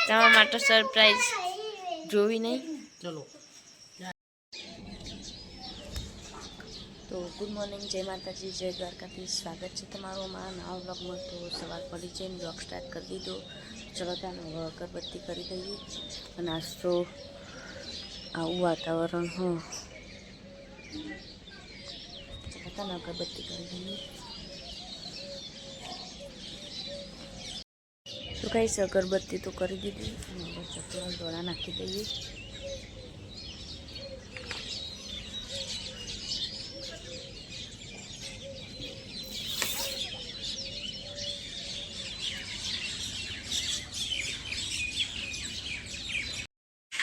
તમારા માટે સરપ્રાઈઝ જોવી નહીં. ચલો તો ગુડ મોર્નિંગ, જય માતાજી, જય દ્વારકાથી. સ્વાગત છે તમારું અમારા નવા વ્લોગમાં. તો સવાર પડી છે, વ્લોગ સ્ટાર્ટ કરી દીધો. ચલો ત્યાં અગરબત્તી કરી દઈએ. અને આજ તો આવું વાતાવરણ હો, ચલો ત્યાં અગરબત્તી કરી દઈએ. તો કઈ અગરબત્તી તો કરી દીધી. અને હવે ચકલા દોડા નાખી દઈએ.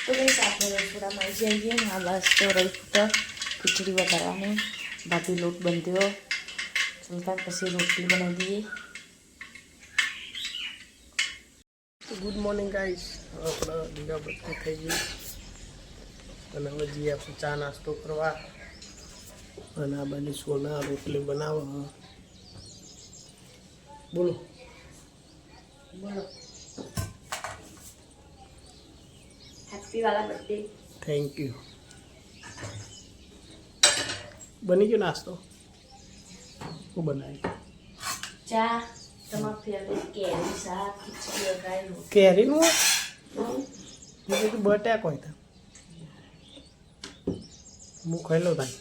તો કઈ આપણે રસોડામાં આવી જઈએ. આ બસ તો રહી ફૂટર ખીચડી વઘારવાની. ભાભી લોટ બંધ્યો. ચલતા પછી રોટલી બનાવી દઈએ. Good morning guys. આપણે દીવાબત્તી થઈ ગઈ અને હવે જઈએ આપણે ચા નાસ્તો કરવા. અને આ બધી સોના રોટલી બનાવવા. બોલો બોલો. હેપી વાલા બર્થડે. Thank you. બની ગયો નાસ્તો? હું બનાવી ચા, તમારું ફેવરેટ કેરી શાક, ખીચડી વઘારેલું. કેરીનું બટાક હોય તો હું ખાઈ લો થાય.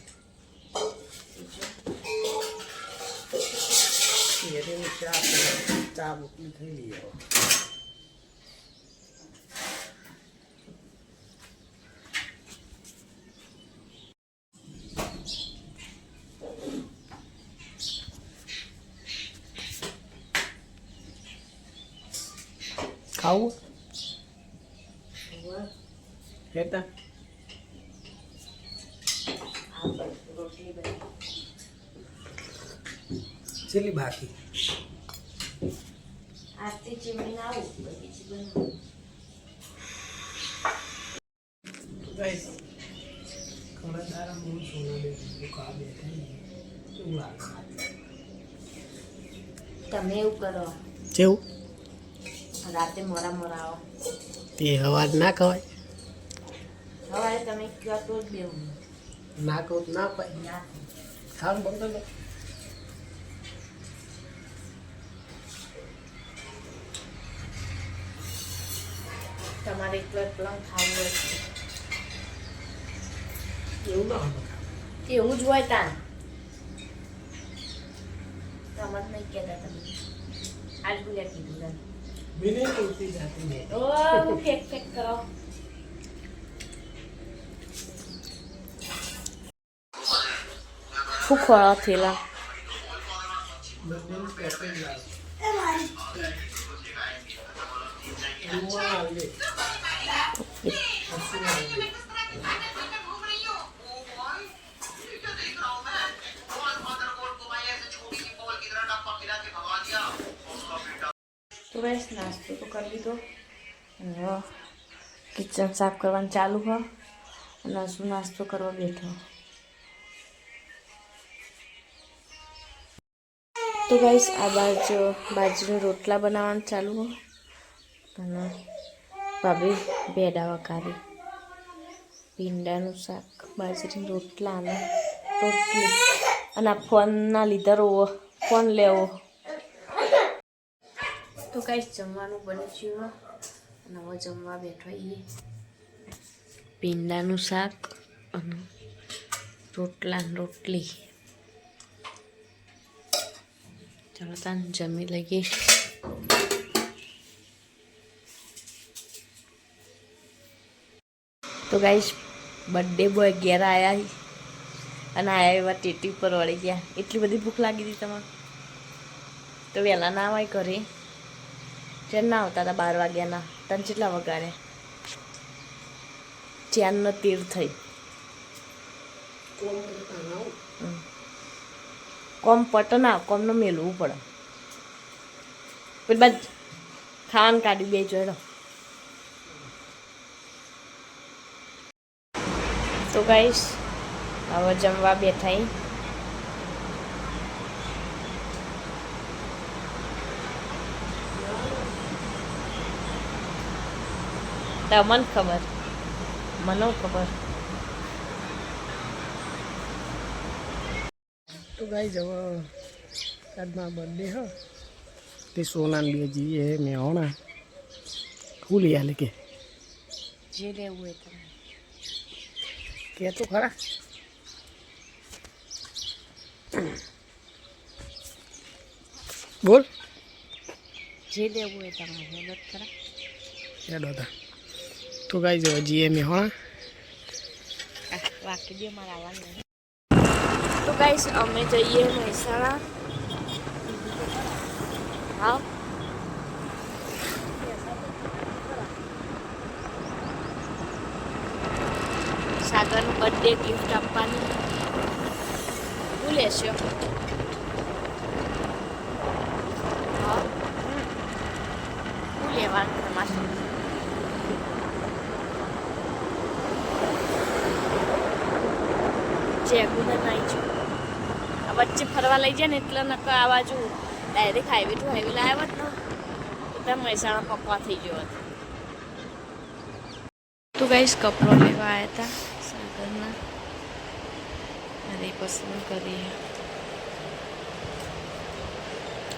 કેરીનું શાક, ચા રોટલી થઈ ગઈ. ખાવું હેતા રોટલી બની. છેલ્લી બાકી આજથી ચીમણી આવું બીજી બનાવું. ઘણા તારા મૂળ સોના દુકા બેઠા કેવું લાગે? તમે એવું કરો, કેવું રાતે મોરા મોરા આવો. તે અવાજ ના ખવાય. સવારે તમે કહો તો જ દેવું. ના કહું ના પાય. ના ખાવાનું બંધ કરો. તમારે એકલો ખાવું હોય એવું ના હોય. એવું જ હોય તાન. તમારે નહીં કહેતા તમે. આજ ભૂલ્યા કીધું તાન. મેને ઉલટી જાતી નહીં. ઓ ફેક ફેક કરો. શું ખોળા થયેલા? બંનેનું પેકેજ લાવ. રૂમાલ આવી ગઈ. તો બસ નાસ્તો તો કરી લીધો. અને કિચન સાફ કરવાનું ચાલુ હોય. અને શું નાસ્તો કરવા બેઠો. તો ગાઈસ આ બાજરીના રોટલા બનાવવાનું ચાલુ હોય. અને ભાભી ભેડા વઘારી, ભીંડાનું શાક, બાજરીના રોટલા અને રોટલી. અને આ ફોનના લીધે રોવો, ફોન લેવો. તો કાંઈ જમવાનું બની ગયું. અને હવે જમવા બેઠો છીએ. ભીંડાનું શાક અને રોટલી. ચાલો તાન જમી લઈએ. તો ગાઈસ બર્થડે બોય ઘેર આવ્યા. અને આયા એવા ટેટી પર વળી ગયા. એટલી બધી ભૂખ લાગી હતી તમારે તો વહેલા ના આવે ઘરે. ચેન ના આવતા હતા 12 વાગ્યાના. તને કેટલા વગાડ્યા? 4:13 થઈ. કોમ પટના કોમનો મેળવું પડે. પછી બાદ ખાવાનું કાઢી બે જોડો. તો ગાઈસ હવે જમવા બેઠા. તમને ખબર, મને ખબર. તો ગાઈસ હવે આજમાં બર્થડે હ તે સોનાન લે જઈએ મેં હોણા ફૂલ યાર કે જે લેવું હોય તમે કે તો ખરા બોલ જે લેવું હોય તમારે મદદ ખરા. યાદ હતા તો ગાઈસ હવે જઈએ મેં હોણા વાકી દે મારે આવવાનું નહીં. તો ગાઈસ અમે જઈએ મહેસાણા. હા સાગરનું બર્થડે ગિફ્ટ આપવાની. શું લેશો? હા શું લેવાનું તમારે? જેગુદર નહીં છું આ વચ્ચે ફરવા લઈ જાય ને એટલે નકર આ બાજુ ડાયરેક્ટ હાઈવે ટુ હાઈવે લાવ્યા હોત ને એટલે મહેસાણા પપ્પા થઈ ગયો હતો. તો ગાઈસ કપડો લેવા આવ્યા હતા સાગરના અને પસંદ કરીએ.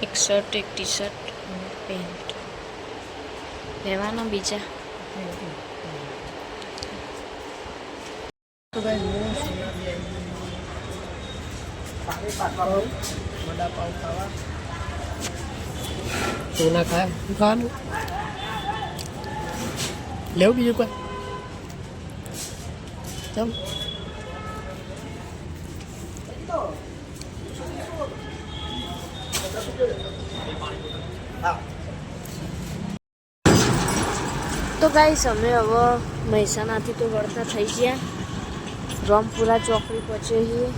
એક શર્ટ એક ટી શર્ટ અને પેન્ટ લેવાનો બીજા. તો ગાઈસ હું સોના બી આવી ગઈ વડાપાવ ખાવા. સોના ખાય શું ખાવાનું લેવું બીજું કોઈ ચમ તો ગાઈસ અમે હવે મહેસાણાથી તો વળતા થઈ ગયા. રામપુરા ચોકડી પહોંચે છીએ.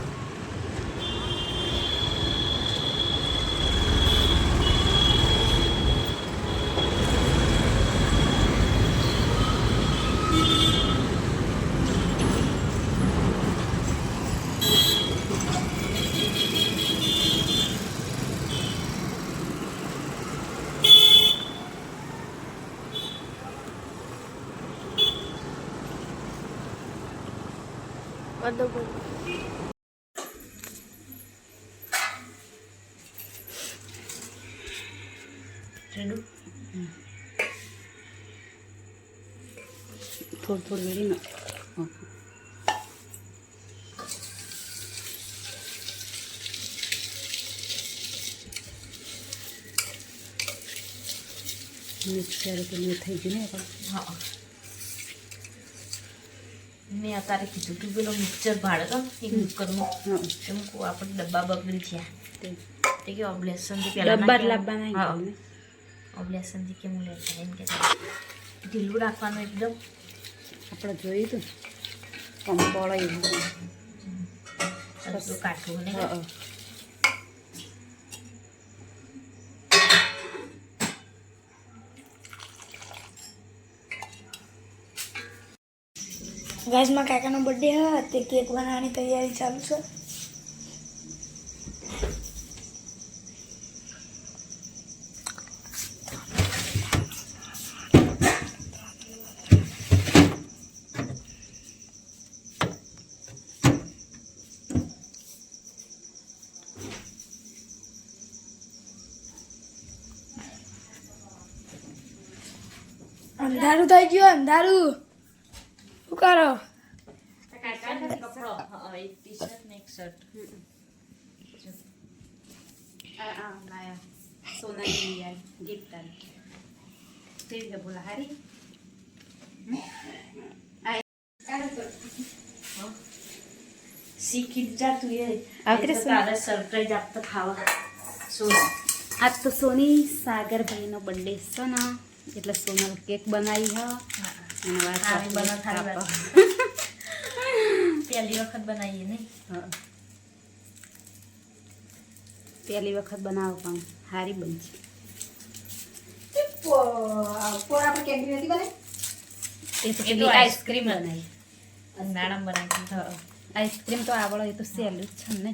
થોડું વેરી ના મિક્સર તો નહીં થઈ ગયું ને પણ હા મેં અત્યારે કીધું તું પેલો મિક્સર ભાડે તો એક દુકાનનું હા એમ કહું આપણે ડબ્બા બગડી થયા તે તે કે ઓબ્લેશનથી પહેલાં ડબ્બા જ લાવવાના હા ને ઓબ્લેશનથી કેમ લેતા એમ કે ઢીલું રાખવાનું એકદમ. આપણે જોયું હતું કમ પડે એવું સસ્તું કાઠું ને હા ગાઈસમાં કાકાનો બર્થડે હા તે કેક બનાવવાની તૈયારી ચાલુ છે. અંધારું થઈ ગયું અંધારું. શું કરો? કપડો એક ટી શર્ટ ને એક શર્ટ. સોનાની યાર ગિફ્ટ આવી કેવી રીતે બોલા હારી શીખી જા તું એ આવતી તો તારે સરપ્રાઈઝ આપતો ખાવા. શું આજ તો સોની સાગરભાઈનો બર્થડે છે ને એટલે સોનલ કેક બનાવી હ અને ખાવી બનો થારી વાત. પહેલી વખત બનાવીએ ને પહેલી વખત બનાવો પણ સારી બનશે. એ તો પેલી આઈસ્ક્રીમ બનાવી નાણાં બનાવી. આઈસ્ક્રીમ તો આવડે એ તો સહેલું જ છે ને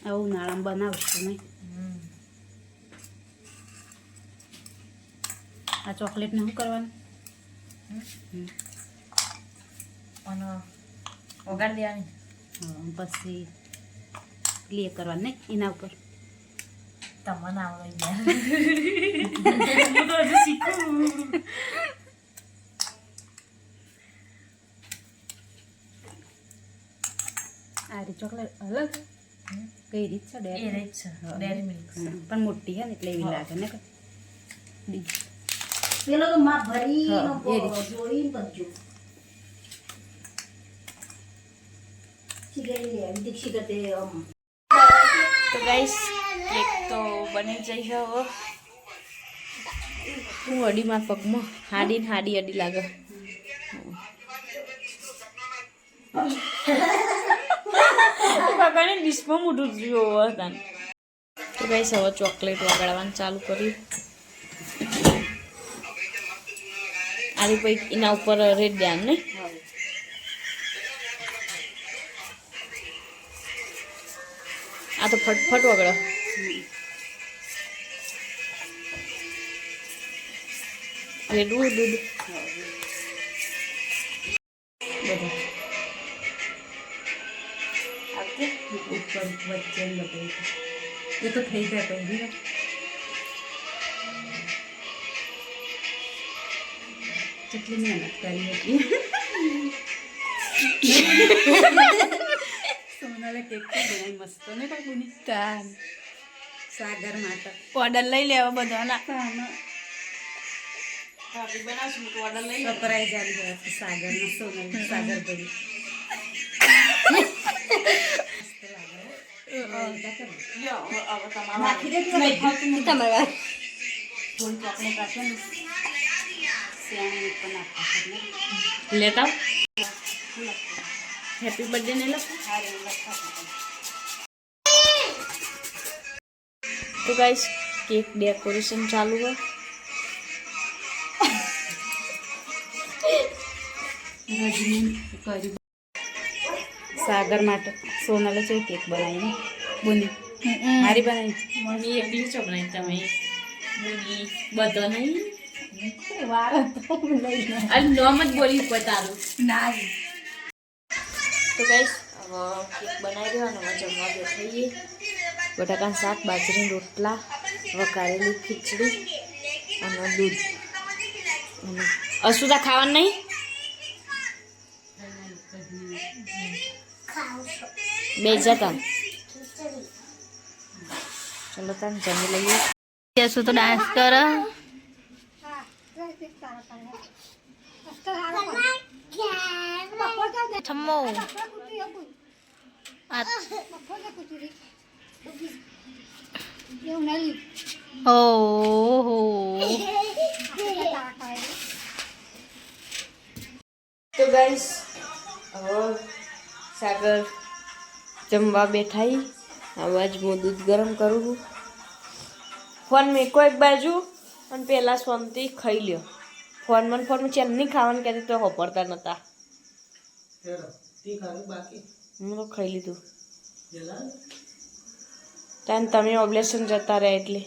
આવું નાળામાં બનાવશું નહીં. આ ચોકલેટને શું કરવાનું અને વગાડ દેવાની. પછી ક્લિયર કરવાનું ને એના ઉપર. તમને આવડે યાર. હું તો હજુ શીખું. આ રીતે ચોકલેટ અલગ કઈ રીત છે એ રીત છે ડેરી મિલ્ક પણ મોટી છે ને એટલે એવી લાગે ને પેલો તો માં ભરી એ રીતે. જોઈ બનજો દીક્ષી કરતે તો ગાઈસ કેક તો બની જઈ છે હવે. હું અડીમાં પગમાં હાડી અડી લાગે. કાકાને ડિશમાં મોઢું જોયું હતા. તો ગાઈસ હવે ચોકલેટ વગાડવાનું ચાલુ કર્યું. આની પછી એના ઉપર રેડ દેવાનું ને. આ તો ફટફટ વગડે. રેડવું દૂધ બધું ઉપર વચ્ચે લગાવી એ તો થઈ જાય પછી કેટલી મહેનત કરી હતી. સોનાલે કેક તો બનાવી મસ્ત ને કાકુની સાગર માટે ઓર્ડર લઈ લેવા બધાના. સરપ્રાઈઝ આવી ગયા છે સાગરનો સોનલ સાગર ભાઈ. નાખી દે થોડી ચોકલેટ આપે ને શ્યામ પણ નાખવા લેતા હેપી બર્થડે ને લખો. તો ગાઈસ કેક ડેકોરેશન ચાલુ હોય. સાગર માટે સોનલે છે કેક બનાવીને બુંદી મારી બનાવી મમ્મી એકલી છો બનાવી તમે બોલી બધો નહીં. અને નોમ જ બોલી ઉપર તારું ના તો ગાઈસ હવે કેક બનાવી દેવાનો. હવે જમવા બેઠીએ. બટાકાનું શાક, બાજરીના રોટલા, વઘારેલી ખીચડી અને દૂધ. અને અશુતા ખાવાનું નહીં. બે જતા ચલો તાન જમી લઈએ. શું તો ડાન્સ કર. છમ્મો ઓહો તો ગાઈસ હવે સાગર જમવા બેઠાઈ. આવાજ હું દૂધ ગરમ કરું છું. ફોન મેકો એક બાજુ અને પહેલાં શાંતિ ખાઈ લ્યો. ફોનમાં ચેન નહીં ખાવાનું કહેતી તો હોપડતા નહોતા. હું તો ખાઈ લીધું. ત્યાં તમે ઓબ્લેશન જતા રહ્યા એટલે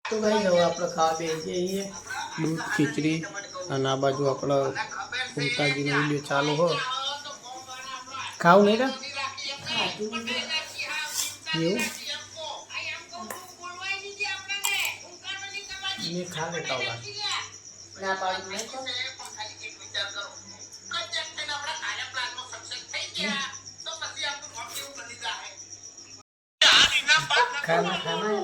તો ભાઈ હવે આપણે ખાવા બે જઈએ. દૂધ ખીચડી અને આ બાજુ આપણે કુમતાજીનો વિડીયો ચાલુ હોય. ખાવું નહીં રે એવું મેં ખા લેતા હોવા. ના પાડું નહીં તો ખાના ખાના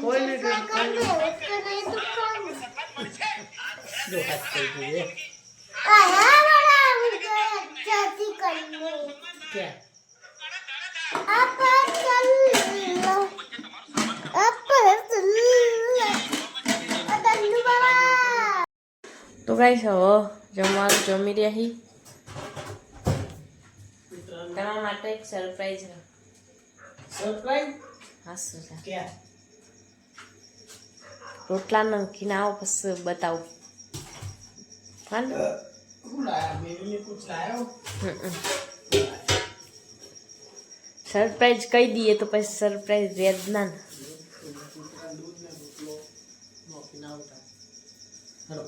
કોઈ જો હાથ કરી દઈએ क्या તો ગાઈસ હવે જમવાનું જમી રહ્યા હી તમારા માટે એક સરપ્રાઈઝ છે સરપ્રાઈઝ હા શું ક્યાં રોટલા નંખીને આવો પછી બતાવું હા ને હું લાયા मेरे लिए कुछ लाया हो સરપ્રાઈઝ કહી દઈએ તો પછી સરપ્રાઈઝ રેજ ના ને. दूध में रोटलो नौकी ना होता हेलो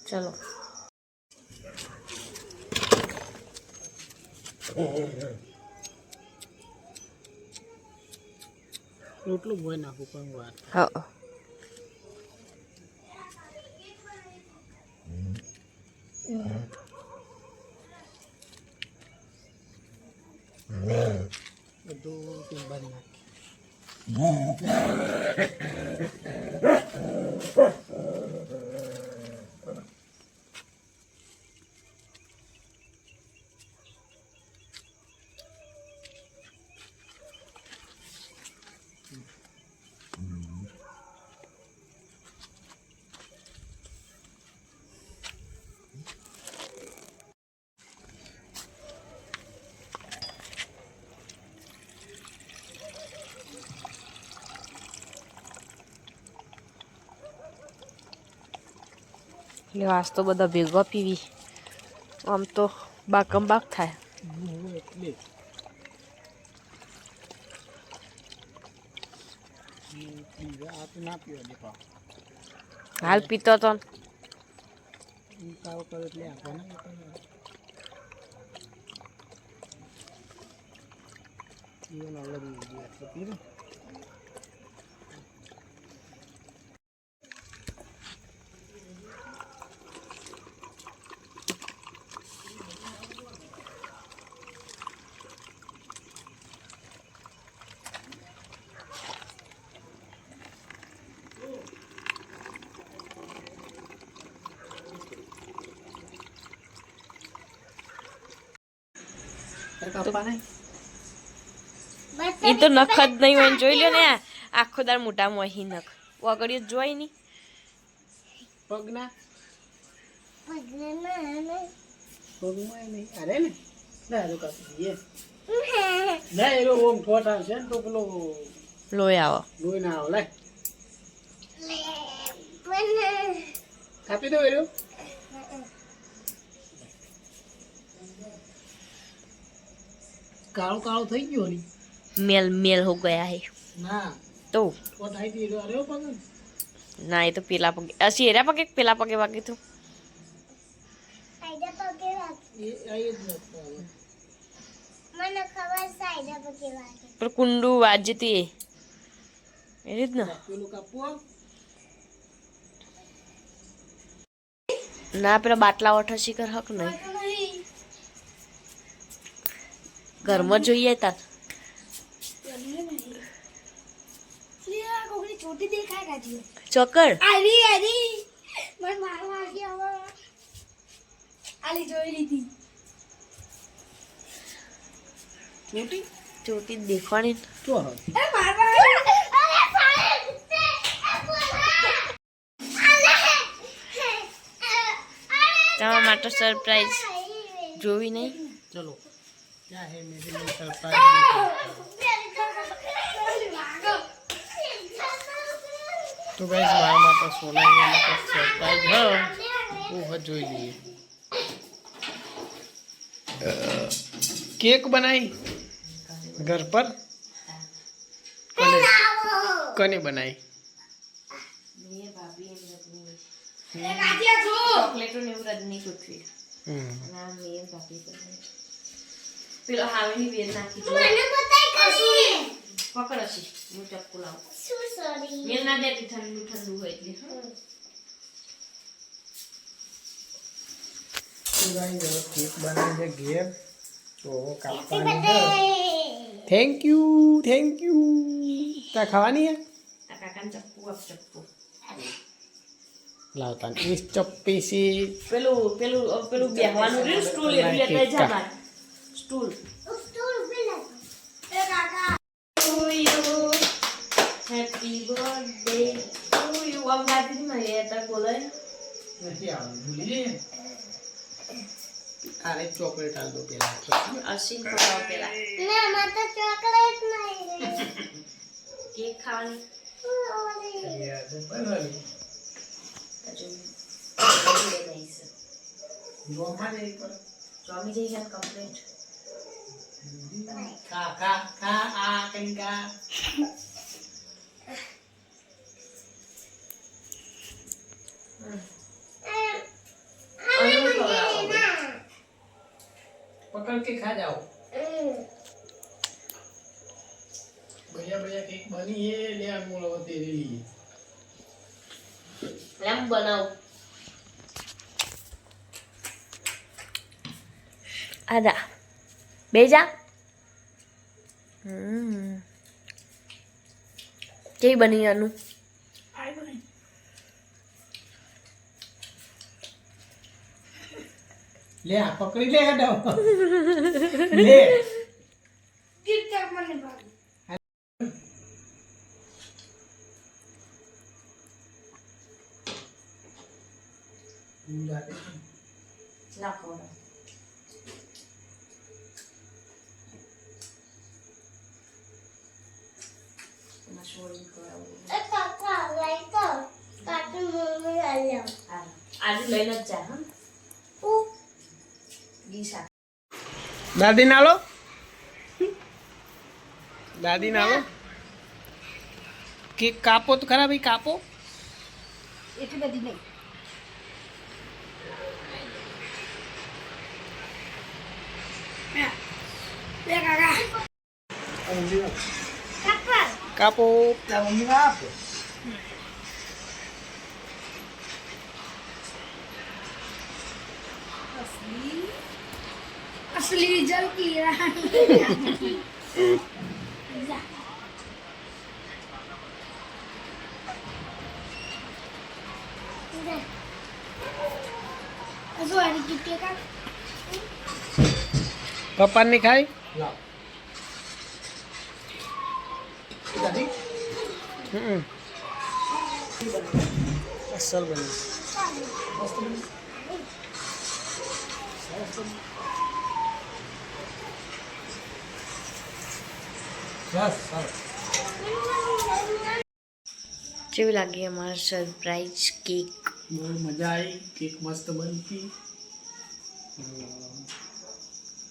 ચલો રોટલું ભોય નાખું પણ વાત હા બધું ટીમ્બર નાખી એટલે આજ તો બધા ભેગો પીવી આમ તો બાકમ બાક થાય એટલે આ તો ના પીવા દે પા હાલ પીતો તો કાવ કરે એટલે આપવાના જીવન અલગ એટલે પીને એ તો નખ જ નહીં હોય ને જોઈ લો ને આખો દાર મોટામાં અહીં નખ વગડી જોઈ નહીં પગના પગમાં નહીં અરે ને ના તો કાપી દઈએ ના એનો ઓમ ફોટા છે ને તો પેલો લોહી આવો લોહી ના આવે લાય કાપી દો એનો કાળો કાળો થઈ ગયો ની મેલ મેલ હો ગયા હે ના તો ફોટા આવી ગયો અરે પગ ના એ તો પેલા પગે અસી એરા પગે કે પેલા પગે વાગી તું એ આઈ જ નથી મને ખબર સાઈડા પર કેવા છે પર કુંડું વાજતી એ રીત ને પેલું કાપવો ના પેલા બાટલા વઠા શીખર હક નહીં ઘરમાં જોઈએ તાર કોકની છોટી દેખાય કાજી ચોકર આરી આરી મને મારવા આવી હવે આલી જોઈ લીધી ચોટી ચોટી દેખવાની ચો હવે એ મારવા અરે ફાઈલ તમારા માટે સરપ્રાઈઝ જોવી નહીં चलो क्या है मेरे लिए सरप्राइज तो गाइस मारा माता सोना वाला सरप्राइज है वो જોઈ લઈએ केक बनाई घर पर कने बनाई ચોકલેટો ને એવું રજની કુઠી ના મેં બાકી પેલો હાવેની બેન નાખી દો મને બતાઈ કશી પકડ છે હું ચક્કુ લાવ શું સોરી મેં ના દેતી ઠંડુ ઠંડુ હોય એટલે तो गाइस ये केक बनाई है घेर तो कापવાની है थैंक यू क्या खाવાની है આ કાકાને ચક્કુ આપ ચક્કુ लावता इस चप्पी से પેલું પેલું પેલું બેહવાનું રહ્યું સ્ટૂલ એ લેતા જા બાર સ્ટૂલ સ્ટૂલ પેલા એ કાકા to you happy birthday to you આમ ગાતી હતી મને એ તક બોલાય નથી આવડતું ભૂલી જઈએ આને ચોકલેટ આલ દો પેલા પછી અસીન ખવડાવો પેલા ના માતા ચોકલેટ નહીં કેક ખાવાની યાર બનાવી હજુ નહીં સર ગોમા નહીં પર સ્વામી જઈ ગયા કમ્પ્લીટ ખા ખા ખા આ કંકા पकड़ के खा जाओ भैया भैया केक बनी है ले आ बोलो तेरे लिए લેમ બનાવ આદા બેજા કેવી બની અનુ ले आ पकड़ी ले हटाओ ले कितना મને ભાગ ના ખવડાવ મશરૂમ ખવડાવું એ કાકા લઈ તો કાકા મમ્મી આલ્યો આજે લઈને જ જા હા ઓ ગીસા दादी नालो दादी नालो केक कापो तो खरा भाई कापो એટલી બધી નહીં લે કાકા કાકા कापो क्या मम्मी का आप असली जल की रानी असो आरी कितने का पप्पा ने खाई दादी असल बनी કેવી લાગી અમારા સરપ્રાઈઝ કેક बहुत मजा आई केक मस्त बनती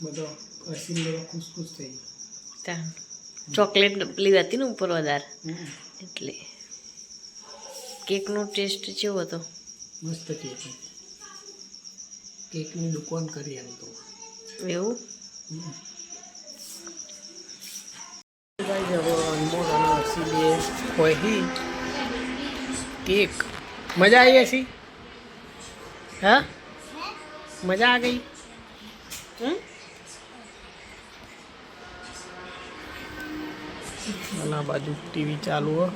બધો અસીમ લોકો ખુશ ખુશ થઈ ચોકલેટ પેલી હતી ને ઉપર વધારે ગયા એટલે કેકનો ટેસ્ટ કેવો હતો મસ્ત કેક કેકની દુકાન કરી એમ તો એવું ભાઈ જવો અનમોલ અને અસીલે કોઈ केक मजा आई ऐसी हाँ मजा आ गई भला बाजू टीवी चालू हो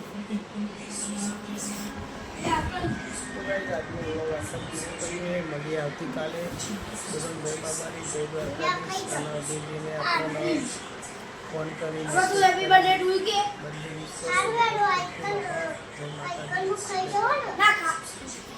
मળી આવતીકાલે બાબાની ફોન કરીને હેપી બર્થડે ટુ કે બર્થડે વિશ સારું આઈકન આઈકન ખાઈ જવાનું ના ખા